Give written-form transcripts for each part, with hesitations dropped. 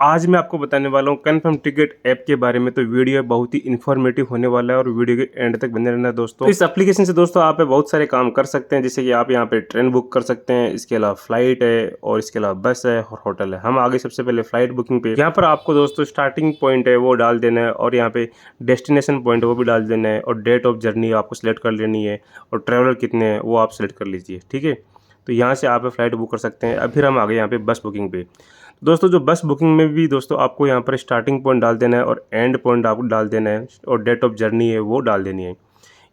आज मैं आपको बताने वाला हूँ कन्फर्म टिकट ऐप के बारे में। तो वीडियो बहुत ही इन्फॉर्मेटिव होने वाला है और वीडियो के एंड तक बने रहना दोस्तों। तो इस एप्लीकेशन से दोस्तों आप बहुत सारे काम कर सकते हैं, जैसे कि आप यहाँ पे ट्रेन बुक कर सकते हैं, इसके अलावा फ्लाइट है और इसके अलावा बस है और होटल है। हम आगे सबसे पहले फ्लाइट बुकिंग पे, यहाँ पर आपको दोस्तों स्टार्टिंग पॉइंट है वो डाल देना है और यहाँ पे डेस्टिनेशन पॉइंट है वो भी डाल देना है और डेट ऑफ जर्नी आपको सिलेक्ट कर लेनी है और ट्रेवलर कितने हैं वो आप सिलेक्ट कर लीजिए, ठीक है। तो यहाँ से आप फ्लाइट बुक कर सकते हैं। अब फिर हम आ गए यहाँ पे बस बुकिंग पे। दोस्तों जो बस बुकिंग में भी दोस्तों आपको यहाँ पर स्टार्टिंग पॉइंट डाल देना है और एंड पॉइंट आपको डाल देना है और डेट ऑफ जर्नी है वो डाल देनी है।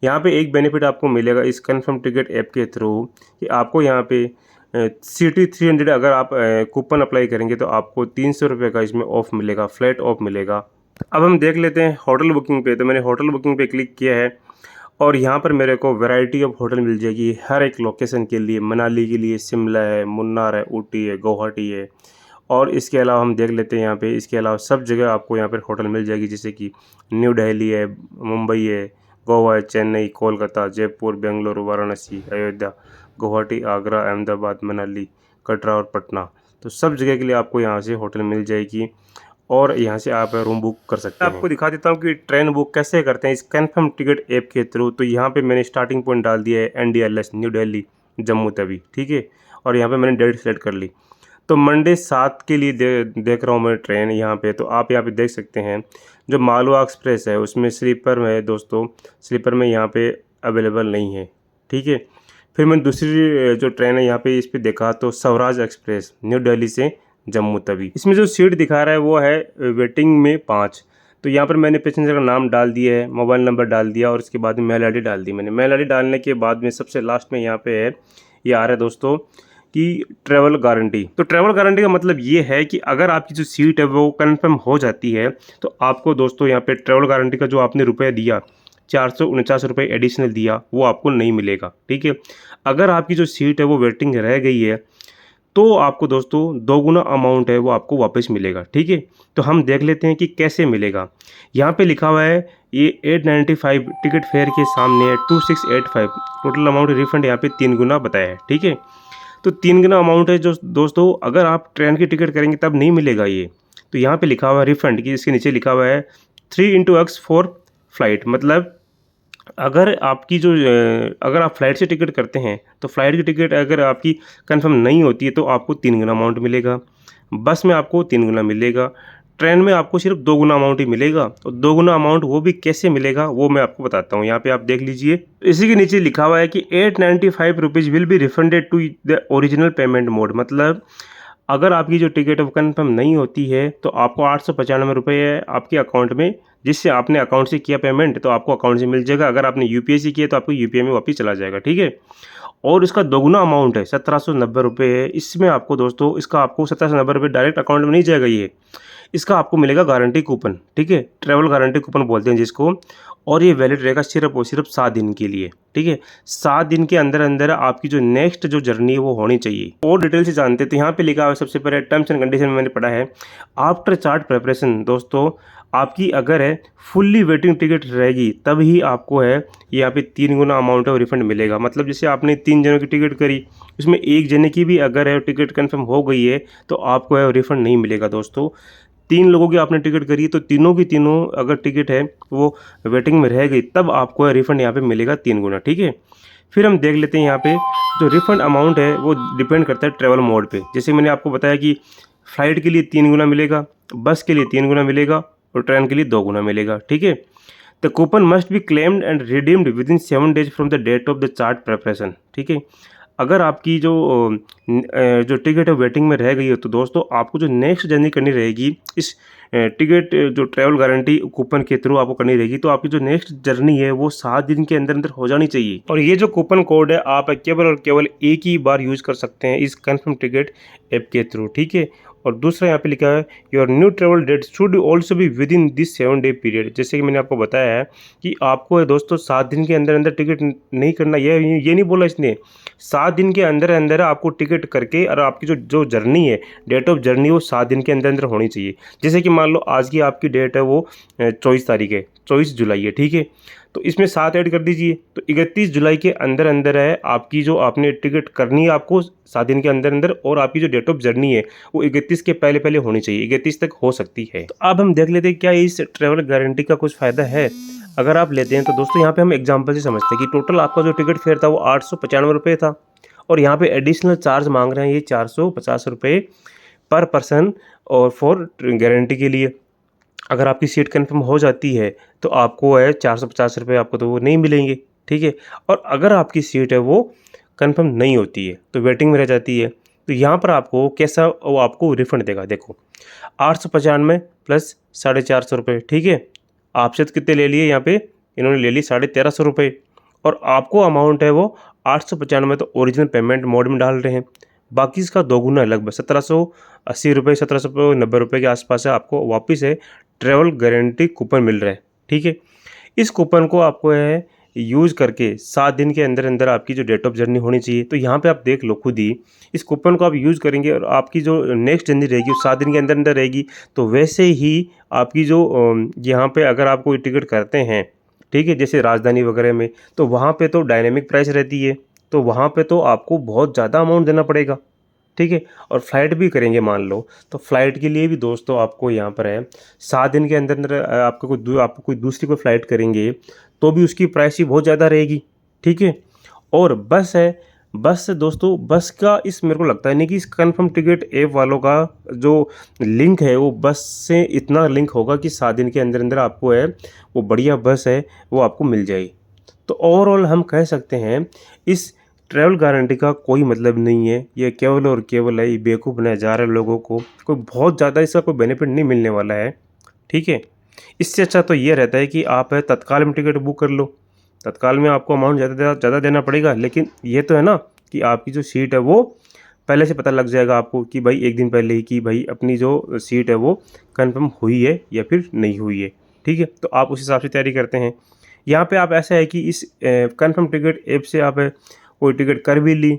यहाँ पे एक बेनिफिट आपको मिलेगा इस कन्फर्म टिकट ऐप के थ्रू कि आपको यहाँ पे सिटी 300 अगर आप कूपन अप्लाई करेंगे तो आपको 300 रुपये का इसमें ऑफ मिलेगा, फ्लैट ऑफ मिलेगा। अब हम देख लेते हैं होटल बुकिंग पे। तो मैंने होटल बुकिंग पे क्लिक किया है और यहाँ पर मेरे को वैरायटी ऑफ होटल मिल जाएगी हर एक लोकेशन के लिए। मनाली के लिए शिमला है, मुन्नार है, ऊटी है, गुवाहाटी है और इसके अलावा हम देख लेते हैं यहाँ पे इसके अलावा सब जगह आपको यहाँ पर होटल मिल जाएगी, जैसे कि न्यू दिल्ली है, मुंबई है, गोवा है, चेन्नई, कोलकाता, जयपुर, बेंगलुरु, वाराणसी, अयोध्या, गुवाहाटी, आगरा, अहमदाबाद, मनाली, कटरा और पटना। तो सब जगह के लिए आपको यहाँ से होटल मिल जाएगी और यहाँ से आप रूम बुक कर सकते हैं। आपको दिखा देता हूँ कि ट्रेन बुक कैसे करते हैं इस कन्फर्म टिकट ऐप के थ्रू। तो यहाँ पे मैंने स्टार्टिंग पॉइंट डाल दिया है NDLS, न्यू दिल्ली, जम्मू तवी, ठीक है। और यहाँ पे मैंने डेट सेलेक्ट कर ली। तो मंडे 7 के लिए देख रहा हूँ मैं ट्रेन यहाँ पे। तो आप यहाँ पे देख सकते हैं जो मालवा एक्सप्रेस है उसमें स्लीपर में दोस्तों, स्लीपर में यहाँ पे अवेलेबल नहीं है, ठीक है। फिर मैंने दूसरी जो ट्रेन है यहाँ पे इस पर देखा तो स्वराज एक्सप्रेस, न्यू दिल्ली से जम्मू तवी। इसमें जो सीट दिखा रहा है वो है वेटिंग में 5। तो यहाँ पर मैंने पैसेंजर का नाम डाल दिया है, मोबाइल नंबर डाल दिया और इसके बाद में मेल ID डाल दी मैंने। मेल ID डालने के बाद में सबसे लास्ट में यहाँ पे है ये आ रहा है दोस्तों कि ट्रैवल गारंटी। तो ट्रैवल गारंटी का मतलब ये है कि अगर आपकी जो सीट है वो कंफर्म हो जाती है तो आपको दोस्तों यहाँ पे ट्रैवल गारंटी का जो आपने रुपया दिया 449 रुपये एडिशनल दिया वो आपको नहीं मिलेगा, ठीक है। अगर आपकी जो सीट है वो वेटिंग रह गई है तो आपको दोस्तों 2 गुना अमाउंट है वो आपको वापस मिलेगा, ठीक है। तो हम देख लेते हैं कि कैसे मिलेगा। यहाँ पे लिखा हुआ है ये 895 टिकट फेयर के सामने है 2685 टोटल अमाउंट रिफंड यहाँ पे 3 गुना बताया है, ठीक है। तो 3 गुना अमाउंट है जो दोस्तों अगर आप ट्रेन की टिकट करेंगे तब नहीं मिलेगा ये। तो यहाँ पे लिखा हुआ है रिफंड की, इसके नीचे लिखा हुआ है 3x फॉर फ्लाइट। मतलब अगर आपकी जो अगर आप फ्लाइट से टिकट करते हैं तो फ्लाइट की टिकट अगर आपकी कंफर्म नहीं होती है तो आपको 3 गुना अमाउंट मिलेगा, बस में आपको 3 गुना मिलेगा, ट्रेन में आपको सिर्फ 2 गुना अमाउंट ही मिलेगा। और 2 गुना अमाउंट वो भी कैसे मिलेगा वो मैं आपको बताता हूँ। यहाँ पे आप देख लीजिए इसी के नीचे लिखा हुआ है कि 895 rupees will be refunded to the original payment mode. मतलब अगर आपकी जो टिकट कंफर्म नहीं होती है तो आपको 895 रुपये आपके अकाउंट में, जिससे आपने अकाउंट से किया पेमेंट तो आपको अकाउंट से मिल जाएगा। अगर आपने UPI से किया तो आपको UPI में वापस चला जाएगा, ठीक है। और इसका दोगुना अमाउंट है 1790 रुपये है। इसमें आपको दोस्तों इसका आपको 1790 रुपये डायरेक्ट अकाउंट में नहीं जाएगा ये, इसका आपको मिलेगा गारंटी कूपन, ठीक है। ट्रैवल गारंटी कूपन बोलते हैं जिसको। और ये वैलिड रहेगा सिर्फ और सिर्फ 7 दिन के लिए, ठीक है। 7 दिन के अंदर अंदर आपकी जो नेक्स्ट जो जर्नी है वो होनी चाहिए। और डिटेल से जानते हैं तो यहाँ पे लिखा हुआ है सबसे पहले टर्म्स एंड कंडीशन में मैंने पढ़ा है आफ्टर चार्ट प्रिपरेशन। दोस्तों आपकी अगर है फुल्ली वेटिंग टिकट रहेगी तब ही आपको है यहाँ पे 3 गुना अमाउंट है रिफंड मिलेगा। मतलब जैसे आपने 3 जनों की टिकट करी उसमें एक जने की भी अगर है टिकट कंफर्म हो गई है तो आपको है रिफंड नहीं मिलेगा दोस्तों। 3 लोगों की आपने टिकट करी तो तीनों की तीनों अगर टिकट है वो वेटिंग में रह गई तब आपको है रिफंड यहाँ पे मिलेगा 3 गुना, ठीक है। फिर हम देख लेते हैं यहाँ पे जो रिफंड अमाउंट है वो डिपेंड करता है ट्रैवल मोड पे। जैसे मैंने आपको बताया कि फ़्लाइट के लिए 3 गुना मिलेगा, बस के लिए 3 गुना मिलेगा और ट्रेन के लिए 2 गुना मिलेगा, ठीक है। The coupon must be claimed and redeemed within 7 days from the date of the chart preparation, ठीक है। अगर आपकी जो टिकट है वेटिंग में रह गई है तो दोस्तों आपको जो नेक्स्ट जर्नी करनी रहेगी इस टिकट जो ट्रैवल गारंटी कूपन के थ्रू आपको करनी रहेगी तो आपकी जो नेक्स्ट जर्नी है वो 7 दिन के अंदर अंदर हो जानी चाहिए। और ये जो कूपन कोड है आप केवल और केवल एक ही बार यूज़ कर सकते हैं इस कन्फर्म टिकट ऐप के थ्रू, ठीक है। और दूसरा यहाँ पे लिखा है your new travel date should also be within this 7 day period. जैसे कि मैंने आपको बताया है कि आपको दोस्तों 7 दिन के अंदर अंदर टिकट नहीं करना, ये नहीं बोला इसने। 7 दिन के अंदर अंदर आपको टिकट करके और आपकी जो जर्नी है डेट ऑफ जर्नी वो 7 दिन के अंदर अंदर होनी चाहिए। जैसे कि मान लो आज की आपकी डेट है वो 24 तारीख है, 24 जुलाई है, ठीक है। तो इसमें 7 ऐड कर दीजिए। तो 31 जुलाई के अंदर अंदर है आपकी जो आपने टिकट करनी है आपको 7 दिन के अंदर अंदर, और आपकी जो डेट ऑफ जर्नी है वो 31 के पहले पहले होनी चाहिए, 31 तक हो सकती है। तो अब हम देख लेते हैं क्या इस ट्रैवल गारंटी का कुछ फ़ायदा है। अगर आप लेते हैं तो दोस्तों यहाँ पे हम एग्जांपल से समझते हैं कि टोटल आपका जो टिकट फेयर था वो 895 रुपये था, और यहाँ पे एडिशनल चार्ज मांग रहे हैं ये 450 रुपये पर पर्सन और फॉर गारंटी के लिए। अगर आपकी सीट कंफर्म हो जाती है तो आपको है 450 रुपये आपको तो वो नहीं मिलेंगे, ठीक है। और अगर आपकी सीट है वो कंफर्म नहीं होती है तो वेटिंग में रह जाती है, तो यहाँ पर आपको कैसा वो आपको रिफंड देगा। देखो 895 प्लस 450 रुपये, ठीक है। आपसे तो कितने ले लिए यहाँ पे, इन्होंने ले ली 1350 रुपये, और आपको अमाउंट है वो 895 तो ओरिजिनल पेमेंट मोड में डाल रहे हैं, बाकी इसका दोगुना लगभग 1780 रुपये 1790 रुपये के आसपास है आपको वापस है ट्रैवल गारंटी कूपन मिल रहा है, ठीक है। इस कूपन को आपको है यूज़ करके 7 दिन के अंदर अंदर आपकी जो डेट ऑफ जर्नी होनी चाहिए, तो यहाँ पे आप देख लो खुद ही, इस कूपन को आप यूज़ करेंगे और आपकी जो नेक्स्ट जर्नी रहेगी वो 7 दिन के अंदर अंदर रहेगी। तो वैसे ही आपकी जो यहाँ पे अगर आप कोई टिकट करते हैं, ठीक है, जैसे राजधानी वगैरह में, तो वहाँ पे तो डायनेमिक प्राइस रहती है, तो वहाँ पे तो आपको बहुत ज़्यादा अमाउंट देना पड़ेगा, ठीक है। और फ्लाइट भी करेंगे मान लो, तो फ्लाइट के लिए भी दोस्तों आपको यहाँ पर है 7 दिन के अंदर अंदर आपको कोई दूसरी कोई फ़्लाइट करेंगे तो भी उसकी प्राइस ही बहुत ज़्यादा रहेगी, ठीक है। और बस है, बस से दोस्तों, बस का इस मेरे को लगता है नहीं कि इस कन्फर्म टिकट ऐप वालों का जो लिंक है वो बस से इतना लिंक होगा कि 7 दिन के अंदर अंदर आपको है वो बढ़िया बस है वो आपको मिल जाएगी। तो ओवरऑल हम कह सकते हैं इस ट्रैवल गारंटी का कोई मतलब नहीं है, ये केवल और केवल है ये बेवकूफ़ बनाया जा रहा है लोगों को, कोई बहुत ज़्यादा इसका कोई बेनिफिट नहीं मिलने वाला है, ठीक है। इससे अच्छा तो ये रहता है कि आप है तत्काल में टिकट बुक कर लो, तत्काल में आपको अमाउंट ज़्यादा देना पड़ेगा, लेकिन ये तो है ना कि आपकी जो सीट है वो पहले से पता लग जाएगा आपको कि भाई एक दिन पहले ही कि भाई अपनी जो सीट है वो कंफर्म हुई है या फिर नहीं हुई है, ठीक है। तो आप उस हिसाब से तैयारी करते हैं। यहाँ पे आप ऐसा है कि इस कंफर्म टिकट ऐप से आप कोई टिकट कर भी ली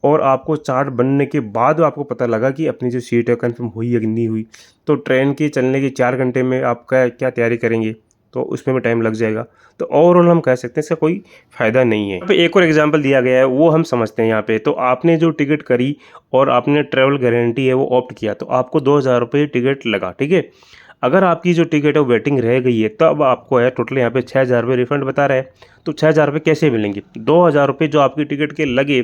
और आपको चार्ट बनने के बाद आपको पता लगा कि अपनी जो सीट है कंफर्म हुई है कि नहीं हुई, तो ट्रेन के चलने के 4 घंटे में आप क्या तैयारी करेंगे, तो उसमें भी टाइम लग जाएगा। तो ओवरऑल हम कह सकते हैं इसका कोई फ़ायदा नहीं है। यहाँ पे एक और एग्जांपल दिया गया है वो हम समझते हैं यहाँ पे। तो आपने जो टिकट करी और आपने ट्रैवल गारंटी है वो ऑप्ट किया, तो आपको 2000 रुपये टिकट लगा, ठीक है। अगर आपकी जो टिकट है वो वेटिंग रह गई है तब आपको है टोटल यहाँ पे 6000 रुपये रिफंड बता रहा है। तो 6000 रुपये कैसे मिलेंगे, 2000 रुपये जो आपकी टिकट के लगे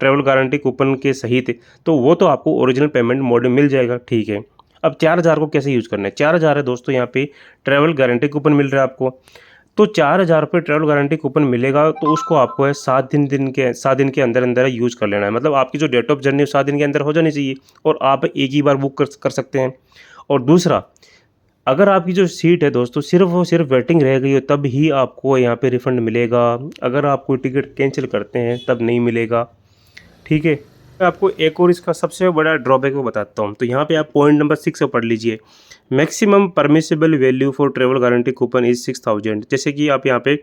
ट्रैवल गारंटी कूपन के सहित, तो वो तो आपको ओरिजिनल पेमेंट मोड में मिल जाएगा, ठीक है। अब 4000 को कैसे यूज़ करना है, 4000 है दोस्तों यहाँ पे ट्रैवल गारंटी कूपन मिल रहा है आपको, तो 4000 रुपये ट्रैवल गारंटी कूपन मिलेगा, तो उसको आपको है 7 दिन के अंदर अंदर यूज़ कर लेना है। मतलब आपकी जो डेट ऑफ जर्नी है 7 दिन के अंदर हो जानी चाहिए और आप एक ही बार बुक कर सकते हैं। और दूसरा, अगर आपकी जो सीट है दोस्तों सिर्फ और सिर्फ वेटिंग रह गई हो तब ही आपको यहाँ पे रिफ़ंड मिलेगा, अगर आप कोई टिकट कैंसिल करते हैं तब नहीं मिलेगा, ठीक है। मैं आपको एक और इसका सबसे बड़ा ड्रॉबैक को बताता हूँ। तो यहाँ पे आप पॉइंट नंबर 6 पढ़ लीजिए, maximum permissible value for travel guarantee coupon is 6000। जैसे कि आप यहाँ पे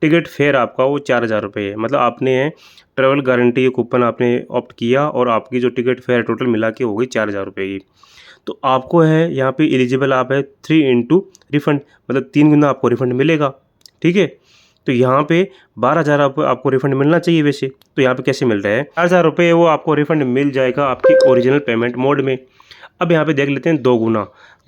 टिकट फेयर आपका वो 4000 रुपये है, मतलब आपने ट्रैवल गारंटी कूपन आपने ऑप्ट किया और आपकी जो टिकट फेयर टोटल मिला के हो गई 4000 रुपये की, तो आपको है यहाँ पे एलिजिबल आप है 3 इंटू रिफ़ंड, मतलब 3 गुना आपको रिफ़ंड मिलेगा, ठीक है। तो यहाँ पे 12000 आपको रिफ़ंड मिलना चाहिए वैसे, तो यहाँ पे कैसे मिल रहा है 4000 रुपये वो आपको रिफ़ंड मिल जाएगा आपकी ओरिजिनल पेमेंट मोड में। अब यहाँ पे देख लेते हैं दो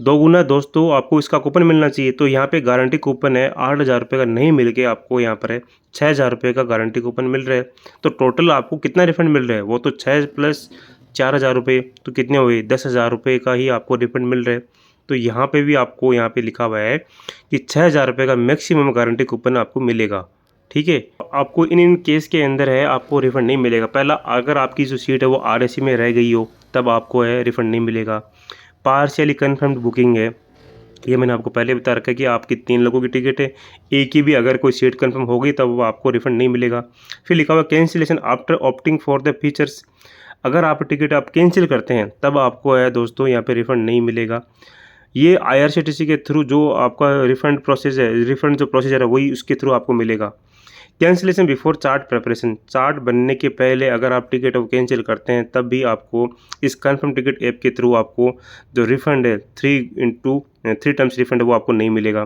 गुना दोस्तों आपको इसका कूपन मिलना चाहिए, तो यहाँ पे गारंटी कूपन है 8000 रुपये का नहीं मिल के आपको यहाँ पर है 6000 रुपये का गारंटी कूपन मिल रहा है। तो टोटल आपको कितना रिफ़ंड मिल रहा है, वो तो 6 प्लस 4000 रुपये तो कितने हुए 10000 रुपये का ही आपको रिफंड मिल रहा है। तो यहाँ पे भी आपको यहाँ पे लिखा हुआ है कि 6000 रुपये का मैक्सिमम गारंटी कूपन आपको मिलेगा, ठीक है। आपको इन केस के अंदर है आपको रिफंड नहीं मिलेगा। पहला, अगर आपकी जो सीट है वो RAC में रह गई हो तब आपको है रिफंड नहीं मिलेगा। पार्शियली कन्फर्म्ड बुकिंग है, ये मैंने आपको पहले बता रखा है कि आपकी 3 लोगों की टिकट है, एक की भी अगर कोई सीट कंफर्म हो गई तब वो आपको रिफंड नहीं मिलेगा। फिर लिखा हुआ cancellation after opting for the features, अगर आप टिकट आप कैंसिल करते हैं तब आपको है दोस्तों यहाँ पे रिफ़ंड नहीं मिलेगा। ये IRCTC के थ्रू जो आपका रिफ़ंड प्रोसेस है, रिफ़ंड जो प्रोसीजर है वही उसके थ्रू आपको मिलेगा। Cancellation before chart preparation, chart बनने के पहले अगर आप टिकट को कैंसिल करते हैं तब भी आपको इस कन्फर्म टिकट ऐप के थ्रू आपको जो रिफ़ंड है 3 टाइम्स रिफ़ंड वो आपको नहीं मिलेगा।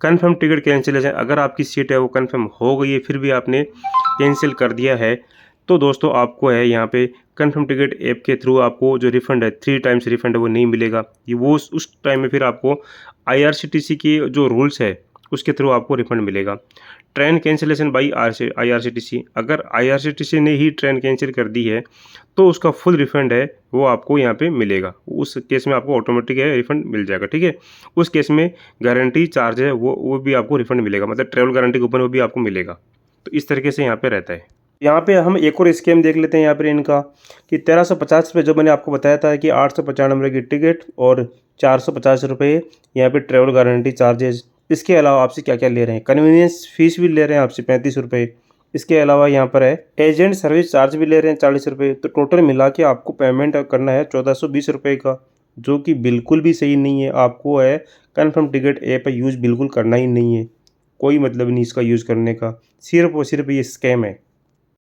कन्फर्म टिकट कैंसिलेशन, अगर आपकी सीट है वो कन्फर्म हो गई है फिर भी आपने कैंसिल कर दिया है तो दोस्तों आपको है यहाँ पे कन्फर्म टिकट ऐप के थ्रू आपको जो रिफ़ंड है 3 टाइम्स रिफ़ंड है वो नहीं मिलेगा। ये वो उस टाइम में फिर आपको IRCTC की जो रूल्स है उसके थ्रू आपको रिफ़ंड मिलेगा। ट्रेन कैंसिलेशन बाई IRCTC, अगर IRCTC ने ही ट्रेन कैंसिल कर दी है तो उसका फुल रिफ़ंड है वो आपको यहाँ पे मिलेगा। उस केस में आपको ऑटोमेटिक है रिफ़ंड मिल जाएगा, ठीक है। उस केस में गारंटी चार्ज है वो भी आपको रिफ़ंड मिलेगा, मतलब ट्रैवल गारंटी कूपन वो भी आपको मिलेगा। तो इस तरीके से यहाँ पे रहता है। यहाँ पे हम एक और स्कीम देख लेते हैं यहाँ पर इनका कि 1350 रुपये जो मैंने आपको बताया था कि 895 की टिकट और 450 रुपये यहाँ पे ट्रैवल गारंटी चार्जेस। इसके अलावा आपसे क्या क्या ले रहे हैं, कन्वीनियंस फ़ीस भी ले रहे हैं आपसे 35 रुपये। इसके अलावा यहाँ पर है एजेंट सर्विस चार्ज भी ले रहे हैं 40 रुपये। तो टोटल मिला के आपको पेमेंट करना है 1420 रुपये का, जो कि बिल्कुल भी सही नहीं है। आपको है कन्फर्म टिकट ऐप यूज़ बिल्कुल करना ही नहीं है, कोई मतलब नहीं इसका यूज़ करने का, सिर्फ और सिर्फ ये स्कैम है।